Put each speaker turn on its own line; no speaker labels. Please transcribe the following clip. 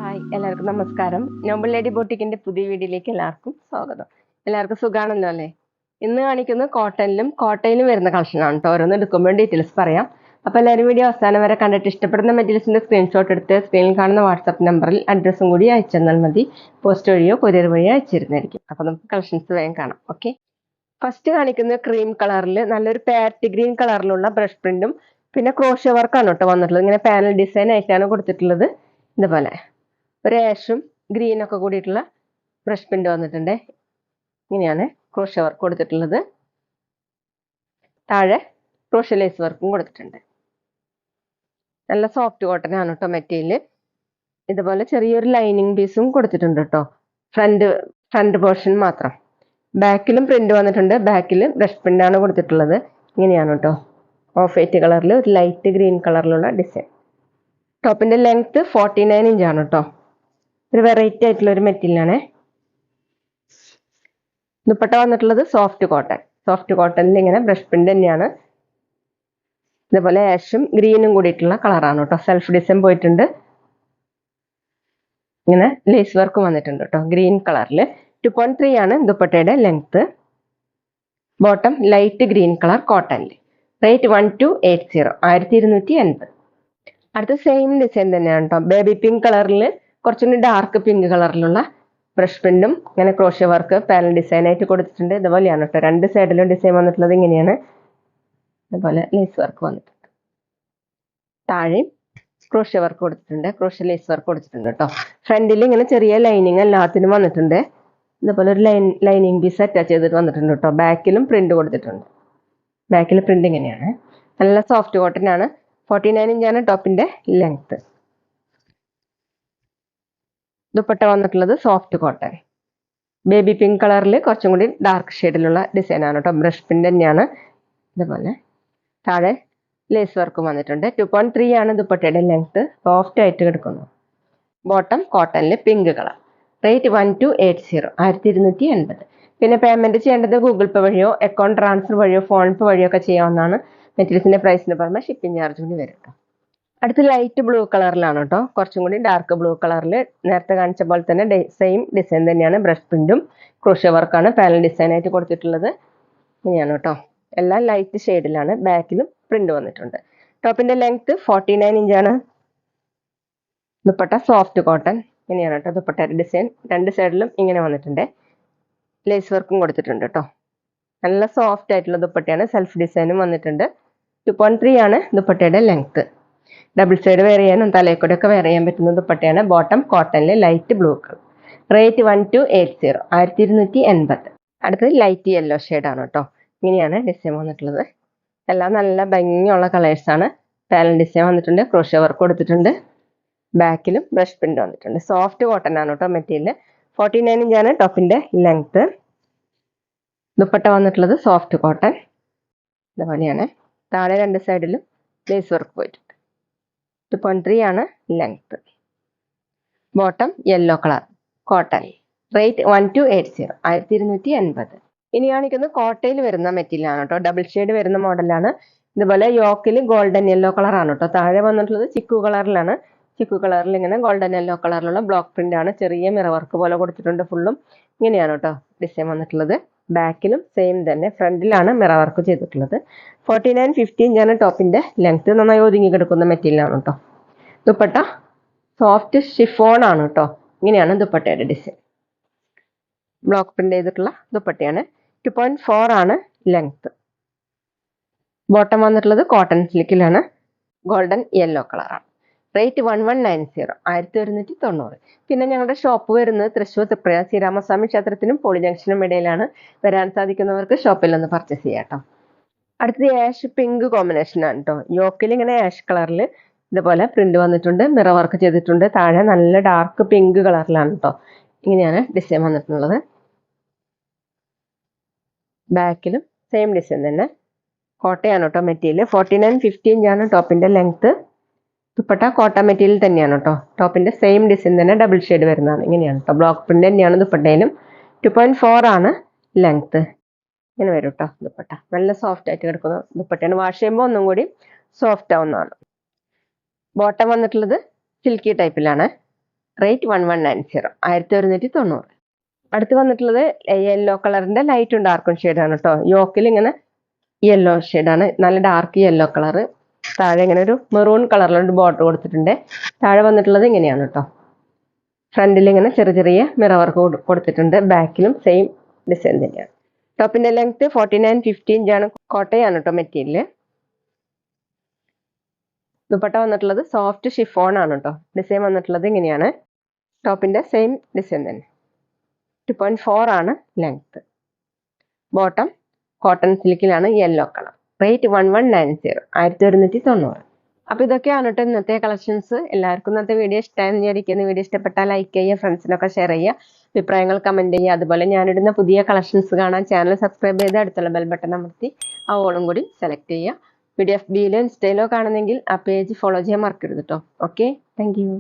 Hi, എല്ലാവർക്കും നമസ്കാരം. Noble lady ബൊട്ടിക്കിന്റെ പുതിയ വീഡിയോയിലേക്ക് എല്ലാവർക്കും സ്വാഗതം. എല്ലാവർക്കും സുഖാണല്ലോ അല്ലേ? ഇന്ന് കാണിക്കുന്നത് കോട്ടയിലും വരുന്ന കളക്ഷനാണ് കേട്ടോ. ഓരോന്ന് എടുക്കുമ്പോൾ ഡീറ്റെയിൽസ് പറയാം. അപ്പോൾ എല്ലാവരും വീഡിയോ അവസാനം വരെ കണ്ടിട്ട് ഇഷ്ടപ്പെടുന്ന മെറ്റീരിയൽസിന്റെ സ്ക്രീൻഷോട്ട് എടുത്ത് സ്ക്രീനിൽ കാണുന്ന വാട്സാപ്പ് നമ്പറിൽ അഡ്രസ്സും കൂടി അയച്ചു തന്നാൽ മതി. പോസ്റ്റ് വഴിയോ കൊറിയർ വഴിയോ അയച്ചിരുന്നായിരിക്കും. അപ്പോൾ നമുക്ക് കളക്ഷൻസ് വേഗം കാണാം. ഓക്കെ, ഫസ്റ്റ് കാണിക്കുന്നത് ക്രീം കളറിൽ നല്ലൊരു പാരറ്റ് ഗ്രീൻ കളറിലുള്ള ബ്രഷ് പ്രിന്റും പിന്നെ ക്രോഷ്യ വർക്കാണ് കേട്ടോ വന്നിട്ടുള്ളത്. ഇങ്ങനെ പാനൽ ഡിസൈൻ ആയിട്ടാണ് കൊടുത്തിട്ടുള്ളത്. ഇതുപോലെ ഒരു ആഷും ഗ്രീനൊക്കെ കൂടിയിട്ടുള്ള ബ്രഷ് പ്രിന്റ് വന്നിട്ടുണ്ട്. ഇങ്ങനെയാണ് ക്രോഷ്യ വർക്ക് കൊടുത്തിട്ടുള്ളത്. താഴെ ക്രോഷ്യ ലേസ് വർക്കും കൊടുത്തിട്ടുണ്ട്. നല്ല സോഫ്റ്റ് കോട്ടൺ ആണ് കേട്ടോ മെറ്റീരിയൽ. ഇതുപോലെ ചെറിയൊരു ലൈനിങ് പീസും കൊടുത്തിട്ടുണ്ട് കേട്ടോ. ഫ്രണ്ട് പോർഷൻ മാത്രം. ബാക്കിലും പ്രിന്റ് വന്നിട്ടുണ്ട്. ബാക്കിൽ ബ്രഷ് പ്രിന്റ് ആണ് കൊടുത്തിട്ടുള്ളത്. ഇങ്ങനെയാണ് കേട്ടോ. ഓഫ് വൈറ്റ് കളറിൽ ഒരു ലൈറ്റ് ഗ്രീൻ കളറിലുള്ള ഡിസൈൻ. ടോപ്പിന്റെ ലെങ്ത് 49 ഇഞ്ചാണ് കേട്ടോ. ഒരു വെറൈറ്റി ആയിട്ടുള്ള ഒരു മെറ്റീരിയലാണ്. ദുപ്പട്ട വന്നിട്ടുള്ളത് സോഫ്റ്റ് കോട്ടണിൽ ഇങ്ങനെ ബ്രഷ് പ്രിന്റ് തന്നെയാണ്. ഇതുപോലെ ആഷും ഗ്രീനും കൂടിയിട്ടുള്ള കളറാണ് കേട്ടോ. സെൽഫ് ഡിസൈൻ പോയിട്ടുണ്ട്. ഇങ്ങനെ ലേസ് വർക്കും വന്നിട്ടുണ്ട് കേട്ടോ. ഗ്രീൻ കളറിൽ 2.3 ആണ് ദുപ്പട്ടയുടെ length. Bottom light green colour കോട്ടണിൽ. റേറ്റ് 1280, 1280. അടുത്ത സെയിം ഡിസൈൻ തന്നെയാണ് കേട്ടോ. ബേബി പിങ്ക് കളറിൽ കുറച്ചും കൂടി ഡാർക്ക് പിങ്ക് കളറിലുള്ള ബ്രഷ് പ്രിന്റും ഇങ്ങനെ ക്രോഷ്യ വർക്ക് പാനൽ ഡിസൈൻ ആയിട്ട് കൊടുത്തിട്ടുണ്ട്. ഇതുപോലെയാണ് കേട്ടോ. രണ്ട് സൈഡിലും ഡിസൈൻ വന്നിട്ടുള്ളത് ഇങ്ങനെയാണ്. ഇതുപോലെ ലേസ് വർക്ക് വന്നിട്ടുണ്ട്. താഴെയും ക്രോഷ്യ വർക്ക് കൊടുത്തിട്ടുണ്ട്. ക്രോഷ്യ ലേസ് വർക്ക് കൊടുത്തിട്ടുണ്ട് കേട്ടോ. ഫ്രണ്ടിൽ ഇങ്ങനെ ചെറിയ ലൈനിങ് എല്ലാത്തിനും വന്നിട്ടുണ്ട്. ഇതുപോലെ ഒരു ലൈനിങ് പീസ് അറ്റാച്ച് ചെയ്തിട്ട് വന്നിട്ടുണ്ട് കേട്ടോ. ബാക്കിലും പ്രിന്റ് കൊടുത്തിട്ടുണ്ട്. ബാക്കിൽ പ്രിന്റ് ഇങ്ങനെയാണ്. നല്ല സോഫ്റ്റ് കോട്ടൺ ആണ്. 49 ഇഞ്ചാണ് ടോപ്പിന്റെ ലെങ്ത്. ദുപ്പട്ട വന്നിട്ടുള്ളത് സോഫ്റ്റ് കോട്ടൺ. ബേബി പിങ്ക് കളറിൽ കുറച്ചും കൂടി ഡാർക്ക് ഷെയ്ഡിലുള്ള ഡിസൈൻ ആണ് കേട്ടോ. ബ്രഷ് പ്രിന്റ് തന്നെയാണ്. ഇതുപോലെ താഴെ ലേസ് വർക്കും വന്നിട്ടുണ്ട്. 2.3 ആണ് ദുപ്പട്ടയുടെ ലെങ്ത്. സോഫ്റ്റ് ആയിട്ട് കിടക്കുന്നു. ബോട്ടം കോട്ടണിൽ പിങ്ക് കളർ. റേറ്റ് 1280, 1280. പിന്നെ പേയ്മെന്റ് ചെയ്യേണ്ടത് ഗൂഗിൾ പേ വഴിയോ അക്കൗണ്ട് ട്രാൻസ്ഫർ വഴിയോ ഫോൺ പേ വഴിയോ ഒക്കെ ചെയ്യാവുന്നതാണ്. മെറ്റീരിയൽസിന്റെ പ്രൈസിന് പുറമെ ഷിപ്പിംഗ് ചാർജ് കൂടി വരും കേട്ടോ. അടുത്ത് ലൈറ്റ് ബ്ലൂ കളറിലാണ് കേട്ടോ. കുറച്ചും കൂടി ഡാർക്ക് ബ്ലൂ കളറിൽ നേരത്തെ കാണിച്ച പോലെ തന്നെ സെയിം ഡിസൈൻ തന്നെയാണ്. ബ്രഷ് പ്രിന്റും ക്രോഷ്യ വർക്കാണ് പാനൽ ഡിസൈൻ ആയിട്ട് കൊടുത്തിട്ടുള്ളത്. ഇങ്ങനെയാണ് കേട്ടോ. എല്ലാം ലൈറ്റ് ഷെയ്ഡിലാണ്. ബാക്കിലും പ്രിന്റ് വന്നിട്ടുണ്ട്. ടോപ്പിന്റെ ലെങ്ത് 49 ഇഞ്ചാണ്. Dupatta soft cotton. ഇങ്ങനെയാണ് കേട്ടോ ദുപ്പട്ടയുടെ ഡിസൈൻ. രണ്ട് സൈഡിലും ഇങ്ങനെ വന്നിട്ടുണ്ട്. ലേസ് വർക്കും കൊടുത്തിട്ടുണ്ട് കേട്ടോ. നല്ല സോഫ്റ്റ് ആയിട്ടുള്ള ദുപ്പട്ടയാണ്. സെൽഫ് ഡിസൈനും വന്നിട്ടുണ്ട്. 2.3 ആണ് ദുപ്പട്ടയുടെ ലെങ്ത്. ഡബിൾ സൈഡ് വെയർ ചെയ്യാനും തലയിൽക്കൂടെ ഒക്കെ വെയർ ചെയ്യാൻ പറ്റുന്ന ദുപ്പട്ടയാണ്. ബോട്ടം കോട്ടണിൽ ലൈറ്റ് ബ്ലൂ കളർ. റേറ്റ് 1280, 1280. അടുത്തത് ലൈറ്റ് യെല്ലോ ആണ് കേട്ടോ. ഇങ്ങനെയാണ് ഡിസൈൻ വന്നിട്ടുള്ളത്. എല്ലാം നല്ല ഭംഗിയുള്ള കളേഴ്സാണ്. പാനൽ ഡിസൈൻ വന്നിട്ടുണ്ട്. ക്രോഷ്യ വർക്ക് കൊടുത്തിട്ടുണ്ട്. ബാക്കിലും ബ്രഷ് പ്രിന്റ് വന്നിട്ടുണ്ട്. സോഫ്റ്റ് കോട്ടൺ ആണ് കേട്ടോ മെറ്റീരിയൽ. 49 ഇഞ്ചാണ് ടോപ്പിന്റെ ലെങ്ത്. ദുപ്പട്ട വന്നിട്ടുള്ളത് സോഫ്റ്റ് കോട്ടൺ. ഇതുപോലെയാണ്. താഴെ രണ്ട് സൈഡിലും ലേസ് വർക്ക് പോയിട്ടുണ്ട്. 2.3 ആണ് length. Bottom yellow colour cotton. Rate 1280, 1280. ഇനി കാണിക്കുന്നത് കോട്ടയിൽ വരുന്ന മെറ്റീരിയൽ ആണ് കേട്ടോ. ഡബിൾ ഷെയ്ഡ് വരുന്ന മോഡലാണ്. ഇതുപോലെ യോക്കിൽ ഗോൾഡൻ യെല്ലോ കളർ ആണ് കേട്ടോ. താഴെ വന്നിട്ടുള്ളത് ചിക്കു കളറിലാണ്. ചിക്കു കളറിൽ ഇങ്ങനെ ഗോൾഡൻ യെല്ലോ കളറിലുള്ള ബ്ലോക്ക് പ്രിന്റ് ആണ്. ചെറിയ മിറർ വർക്ക് പോലെ കൊടുത്തിട്ടുണ്ട്. ഫുള്ളും ഇങ്ങനെയാണ് കേട്ടോ ഡിസൈൻ വന്നിട്ടുള്ളത്. ബാക്കിലും സെയിം തന്നെ. ഫ്രണ്ടിലാണ് മിറർ വർക്ക് ചെയ്തിട്ടുള്ളത്. 49-50 ഇഞ്ചാണ് ടോപ്പിന്റെ ലെങ്ത്. നന്നായി ഒതുങ്ങി കിടക്കുന്ന മെറ്റീരിയൽ ആണ് കേട്ടോ. ദുപ്പട്ട സോഫ്റ്റ് ഷിഫോൺ ആണ് കേട്ടോ. ഇങ്ങനെയാണ് ദുപ്പട്ടയുടെ ഡിസൈൻ. ബ്ലോക്ക് പ്രിന്റ് ചെയ്തിട്ടുള്ള ദുപ്പട്ടയാണ്. 2.4 ആണ് ലെങ്ത്. ബോട്ടം വന്നിട്ടുള്ളത് കോട്ടൺ സിൽക്കിലാണ്. ഗോൾഡൻ യെല്ലോ കളറാണ്. റേറ്റ് 1190, 1190. പിന്നെ ഞങ്ങളുടെ ഷോപ്പ് വരുന്നത് തൃശ്ശൂർ തൃപ്രയ ശ്രീരാമസ്വാമി ക്ഷേത്രത്തിനും പോളി ജംഗ്ഷനും ഇടയിലാണ്. വരാൻ സാധിക്കുന്നവർക്ക് ഷോപ്പിൽ ഒന്ന് പർച്ചേസ് ചെയ്യാം കേട്ടോ. അടുത്തത് ആഷ് പിങ്ക് കോമ്പിനേഷൻ ആണ് കേട്ടോ. യോക്കിൽ ഇങ്ങനെ ആഷ് കളറിൽ ഇതുപോലെ പ്രിന്റ് വന്നിട്ടുണ്ട്. മിറർ വർക്ക് ചെയ്തിട്ടുണ്ട്. താഴെ നല്ല ഡാർക്ക് പിങ്ക് കളറിലാണ് കേട്ടോ. ഇങ്ങനെയാണ് ഡിസൈൻ വന്നിട്ടുള്ളത്. ബാക്കിലും സെയിം ഡിസൈൻ തന്നെ. കോട്ടയാണ് കേട്ടോ മെറ്റീരിയൽ. 49-50 ഇഞ്ചാണ് ടോപ്പിന്റെ ലെങ്ത്. ദുപ്പട്ട കോട്ട മെറ്റീരിയൽ തന്നെയാണ് കേട്ടോ. ടോപ്പിന്റെ സെയിം ഡിസൈൻ തന്നെ ഡബിൾ ഷെയ്ഡ് വരുന്നതാണ്. ഇങ്ങനെയാണ് കേട്ടോ. ബ്ലോക്ക് പ്രിന്റ് തന്നെയാണ് ദുപ്പട്ടയിലും. 2.4 ആണ് ലെങ്ത്. ഇങ്ങനെ വരും കേട്ടോ ദുപ്പട്ട. നല്ല സോഫ്റ്റ് ആയിട്ട് കിടക്കുന്ന ദുപ്പട്ടയാണ്. വാഷ് ചെയ്യുമ്പോൾ ഒന്നും കൂടി സോഫ്റ്റ് ആവുന്നതാണ്. ബോട്ടം വന്നിട്ടുള്ളത് സിൽക്കി ടൈപ്പിലാണ്. റേറ്റ് 1190, 1190. അടുത്ത് വന്നിട്ടുള്ളത് യെല്ലോ കളറിന്റെ ലൈറ്റും ഡാർക്കും ഷെയ്ഡാണ് കേട്ടോ. യോക്കിൽ ഇങ്ങനെ യെല്ലോ ഷെയ്ഡാണ്, നല്ല ഡാർക്ക് യെല്ലോ കളർ. താഴെ ഇങ്ങനെ ഒരു മെറൂൺ കളറിലൊരു ബോർഡർ കൊടുത്തിട്ടുണ്ട്. താഴെ വന്നിട്ടുള്ളത് ഇങ്ങനെയാണ് കേട്ടോ. ഫ്രണ്ടിൽ ഇങ്ങനെ ചെറിയ ചെറിയ മിറർ വർക്ക് കൊടുത്തിട്ടുണ്ട്. ബാക്കിലും സെയിം ഡിസൈൻ തന്നെയാണ്. ടോപ്പിന്റെ ലെങ്ത് 49-50 ഇഞ്ചാണ്. കോട്ടയാണ് കേട്ടോ മെറ്റീരിയൽ. ദുപ്പട്ട വന്നിട്ടുള്ളത് സോഫ്റ്റ് ഷിഫോൺ ആണ് കേട്ടോ. ഡിസൈൻ വന്നിട്ടുള്ളത് ഇങ്ങനെയാണ്. ടോപ്പിന്റെ സെയിം ഡിസൈൻ തന്നെ. 2.4 ആണ് ലെങ്ത്. ബോട്ടം കോട്ടൺ സിൽക്കിലാണ്, യെല്ലോ കളർ. റേറ്റ് 1190, 1190. അപ്പോൾ ഇതൊക്കെയാണ് കേട്ടോ ഇന്നത്തെ കളക്ഷൻസ്. എല്ലാവർക്കും ഇന്നത്തെ വീഡിയോ ഇഷ്ടമായെന്ന് വിചാരിക്കുന്നു. വീഡിയോ ഇഷ്ടപ്പെട്ടാൽ ലൈക്ക് ചെയ്യുക, ഫ്രണ്ട്സിനൊക്കെ ഷെയർ ചെയ്യുക, അഭിപ്രായങ്ങൾ കമൻറ്റ് ചെയ്യുക. അതുപോലെ ഞാനിടുന്ന പുതിയ കളക്ഷൻസ് കാണാൻ ചാനൽ സബ്സ്ക്രൈബ് ചെയ്ത് അടുത്തുള്ള ബെൽ ബട്ടൺ അമർത്തി ആ ഓളും കൂടി സെലക്ട് ചെയ്യുക. വീഡിയോ FBയിലോ ഇൻസ്റ്റയിലോ കാണുന്നെങ്കിൽ ആ പേജ് ഫോളോ ചെയ്യാൻ മറക്കരുത് കേട്ടോ. Okay, thank you.